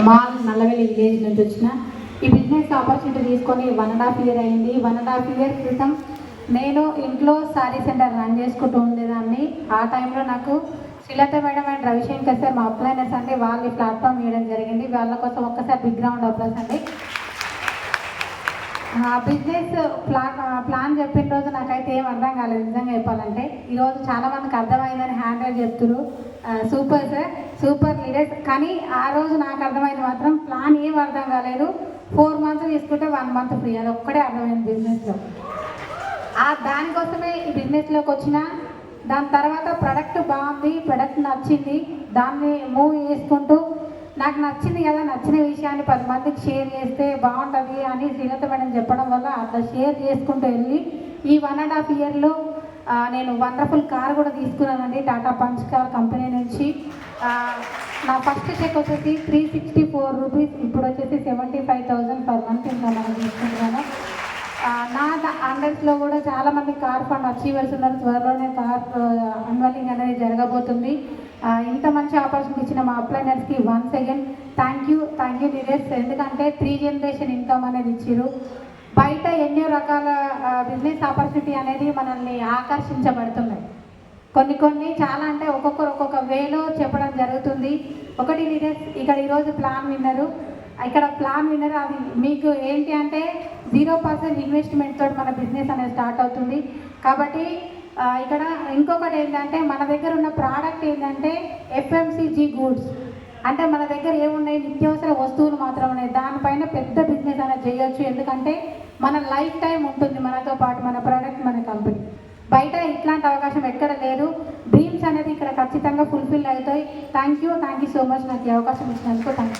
Mall Nallavelli village నుంచి వచ్చిన. ఈ బిజినెస్ ఆపర్చునిటీ తీసుకొని 1.5 year అయింది. 1.5 year క్రితం నేను ఇంట్లో శారీ సెంటర్ రన్ చేసుకుంటూ ఉండేదాన్ని. ఆ టైంలో నాకు Srilatha madam and Ravishankar sir మా అప్లైనర్స్ అంటే వాళ్ళు ఈ ప్లాట్ఫామ్ ఇవ్వడం జరిగింది. వాళ్ళ కోసం ఒక్కసారి బిగ్ రౌండ్ అప్లాస్ అండి. బిజినెస్ ప్లాన్ చెప్పిన రోజు నాకైతే ఏం అర్థం కాలేదు నిజంగా చెప్పాలంటే. ఈరోజు చాలా మందికి అర్థమైందని హ్యాండ్ చెప్తున్నారు. Super sir, super leaders. కానీ ఆ రోజు నాకు అర్థమైంది మాత్రం ప్లాన్ ఏం అర్థం కాలేదు. 4 months తీసుకుంటే 1 month ఫ్రీ, అది ఒక్కడే అర్థమైంది బిజినెస్లో. దానికోసమే ఈ బిజినెస్లోకి వచ్చిన. దాని తర్వాత ప్రొడక్ట్ బాగుంది, ప్రొడక్ట్ నచ్చింది, దాన్ని మూవ్ చేసుకుంటూ నాకు నచ్చింది కదా, నచ్చిన విషయాన్ని 10 మందికి షేర్ చేస్తే బాగుంటుంది అని శ్రీలత మేడం చెప్పడం వల్ల అట్లా షేర్ చేసుకుంటూ వెళ్ళి ఈ 1.5 yearలో నేను వండర్ఫుల్ కార్ కూడా తీసుకున్నానండి టాటా పంచ్ కార్ కంపెనీ నుంచి. నా ఫస్ట్ చెక్ వచ్చేసి 364 రూపీస్, ఇప్పుడు వచ్చేసి 75,000 per month ఇంకా మనం తీసుకుంటున్నాను. నా అండర్స్లో కూడా చాలామంది కార్ ఫండ్ అచీవర్స్ ఉన్నారు. త్వరలోనే కార్ అన్వలింగ్ అనేది జరగబోతుంది. ఇంత మంచి ఆపర్చునిటీ ఇచ్చిన మా అప్లైనర్స్కి once again thank you leaders. ఎందుకంటే 3 generation ఇన్కమ్ అనేది ఇచ్చారు. బయట ఎన్నో రకాల బిజినెస్ ఆపర్చునిటీ అనేది మనల్ని ఆకర్షించబడుతున్నాయి. కొన్ని చాలా అంటే ఒక్కొక్కరు ఒక్కొక్క వేలో చెప్పడం జరుగుతుంది. ఒకటి లీడర్స్ ఇక్కడ ఈరోజు ప్లాన్ విన్నరు. ఇక్కడ ప్లాన్ విన్నర్ అది మీకు ఏంటి అంటే 0% ఇన్వెస్ట్మెంట్ తోటి మన బిజినెస్ అనేది స్టార్ట్ అవుతుంది. కాబట్టి ఇక్కడ ఇంకొకటి ఏంటంటే మన దగ్గర ఉన్న ప్రోడక్ట్ ఏంటంటే FMCG గూడ్స్. అంటే మన దగ్గర ఏమున్నాయి, నిత్యావసర వస్తువులు మాత్రం ఉన్నాయి. దానిపైన పెద్ద బిజినెస్ అనేది చేయొచ్చు. ఎందుకంటే మన లైఫ్ టైం ఉంటుంది మనతో పాటు మన ప్రోడక్ట్, మన కంపెనీ. బయట ఇట్లాంటి అవకాశం ఎక్కడ లేదు. డ్రీమ్స్ అనేది ఇక్కడ ఖచ్చితంగా ఫుల్ఫిల్ అవుతాయి. థ్యాంక్ యూ సో మచ్ నాకు ఈ అవకాశం ఇచ్చినందుకు. Thank you.